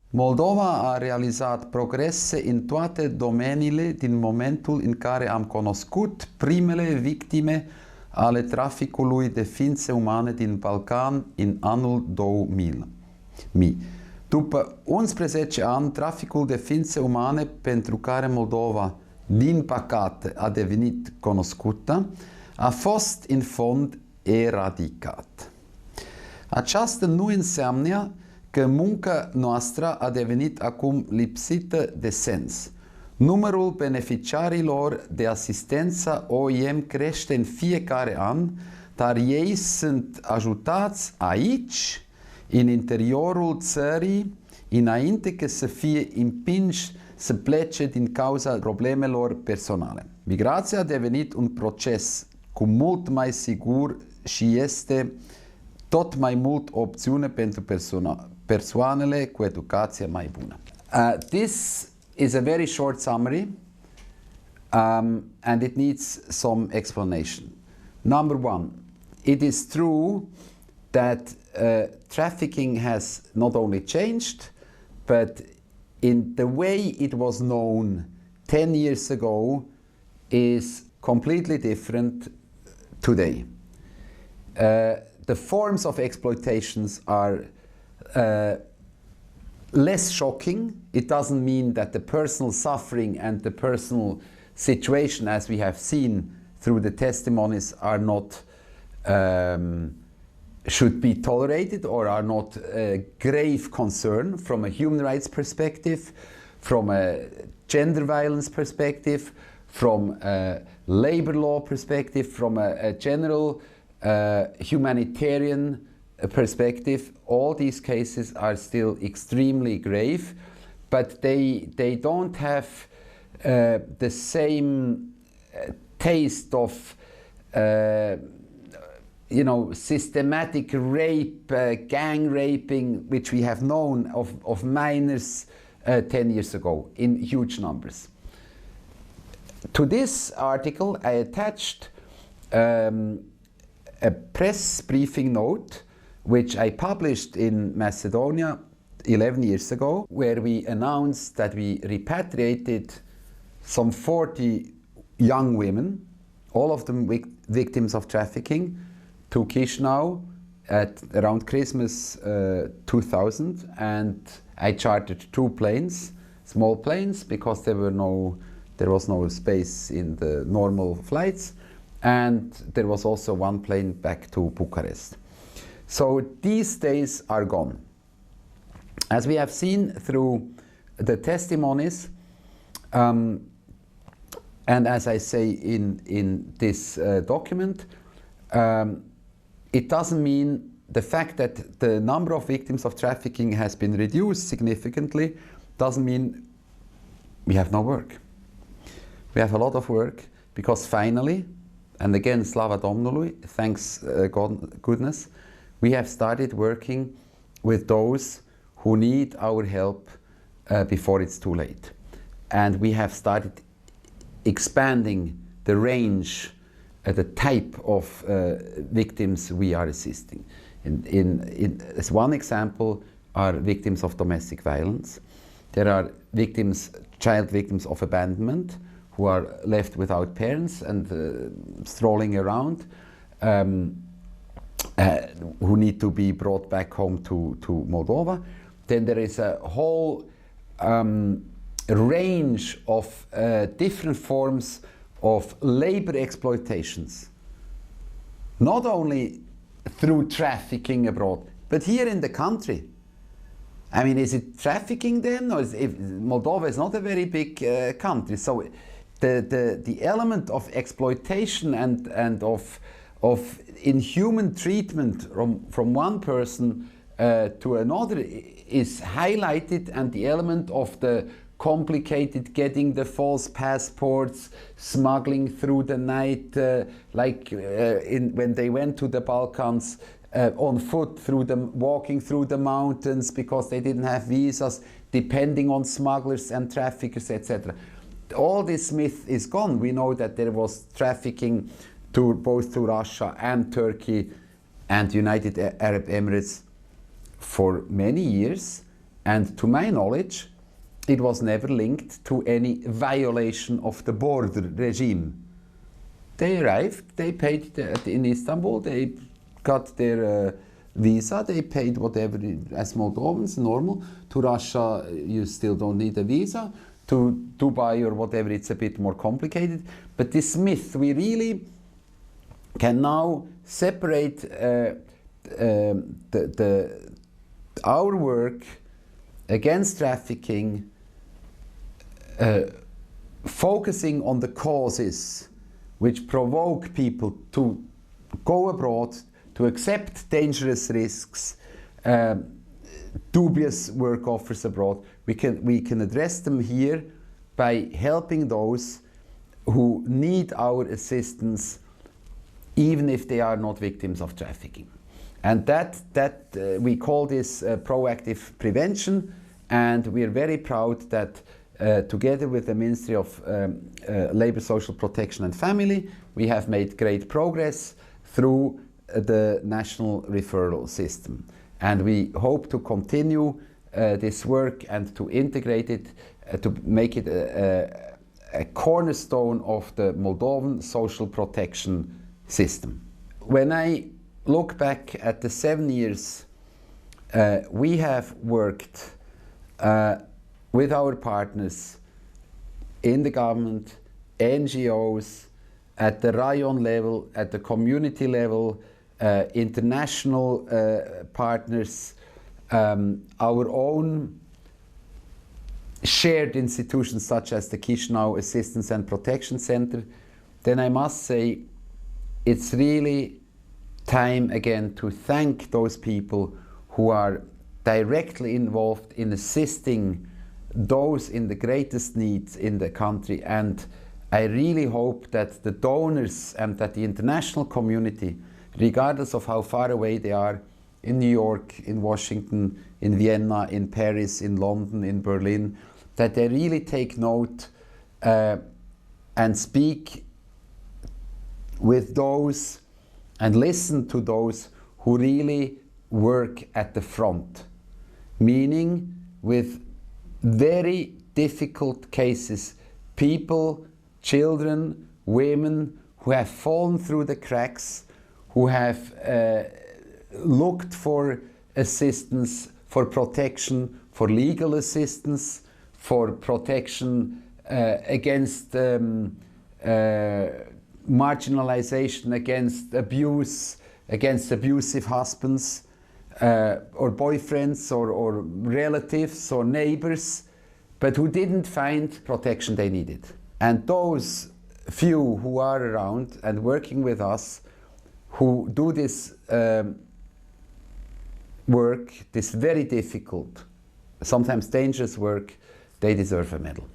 Moldova a realizat progrese în toate domeniile din momentul în care am cunoscut primele victime ale traficului de ființe umane din Balcan în anul 2000. După 11 ani, traficul de ființe umane pentru care Moldova, din păcate, a devenit cunoscută, a fost în fond eradicat. Aceasta nu înseamnă că munca noastră a devenit acum lipsită de sens. Numărul beneficiarilor de asistență OIM crește în fiecare an, dar ei sunt ajutați aici, în interiorul țării, înainte că să fie împinși să plece din cauza problemelor personale. Migrația a devenit un proces cu mult mai sigur și este tot mai mult o opțiune pentru persoanele cu educație mai bună. This is a very short summary and it needs some explanation. Number one, it is true that trafficking has not only changed, but in the way it was known 10 years ago is completely different today. The forms of exploitations are less shocking. It doesn't mean that the personal suffering and the personal situation, as we have seen through the testimonies, are not should be tolerated or are not a grave concern from a human rights perspective, from a gender violence perspective, from a labor law perspective, from a general humanitarian perspective. All these cases are still extremely grave, but they don't have the same taste of systematic rape, gang raping, which we have known of minors 10 years ago in huge numbers. To this article I attached a press briefing note which I published in Macedonia 11 years ago, where we announced that we repatriated some 40 young women, all of them victims of trafficking, to Chisinau at around Christmas 2000, and I chartered 2 planes, small planes, because there was no space in the normal flights, and there was also 1 plane back to Bucharest. So these days are gone. As we have seen through the testimonies, and as I say in this document, it doesn't mean the fact that the number of victims of trafficking has been reduced significantly doesn't mean we have no work. We have a lot of work, because finally, and again, Slava Domnului, thanks goodness, we have started working with those who need our help before it's too late. And we have started expanding the range, the type of victims we are assisting. As one example are victims of domestic violence. There are child victims of abandonment, who are left without parents and strolling around, who need to be brought back home to Moldova. Then there is a whole range of different forms of labor exploitations, not only through trafficking abroad, but here in the country. I mean, is it trafficking then? Or Moldova is not a very big country, so the element of exploitation and of inhuman treatment from one person to another is highlighted, and the element of the complicated getting the false passports, smuggling through the night, when they went to the Balkans on foot, walking through the mountains because they didn't have visas, depending on smugglers and traffickers, etc. All this myth is gone. We know that there was trafficking both to Russia and Turkey and United Arab Emirates for many years, And to my knowledge, it was never linked to any violation of the border regime. They arrived, they paid in Istanbul, they got their visa, they paid whatever as Moldovans, normal. To Russia, you still don't need a visa. To Dubai or whatever, it's a bit more complicated. But this myth, we really can now separate our work against trafficking, focusing on the causes which provoke people to go abroad, to accept dangerous risks, dubious work offers abroad. We can address them here by helping those who need our assistance, even if they are not victims of trafficking. And we call this proactive prevention, and we are very proud that together with the Ministry of Labour, Social Protection and Family, we have made great progress through the National Referral System. And we hope to continue this work and to integrate it, to make it a cornerstone of the Moldovan social protection system. When I look back at the 7 years we have worked with our partners in the government, NGOs, at the rayon level, at the community level, international partners, our own shared institutions such as the Chisinau Assistance and Protection Center, then I must say it's really time again to thank those people who are directly involved in assisting those in the greatest needs in the country. And I really hope that the donors and that the international community, regardless of how far away they are, in New York, in Washington, in Vienna, in Paris, in London, in Berlin, that they really take note and speak with those and listen to those who really work at the front, meaning with very difficult cases, people, children, women who have fallen through the cracks, who have looked for assistance, for protection, for legal assistance, for protection against marginalization, against abuse, against abusive husbands or boyfriends or relatives or neighbors, but who didn't find protection they needed. And those few who are around and working with us, who do this work, this very difficult, sometimes dangerous work, they deserve a medal.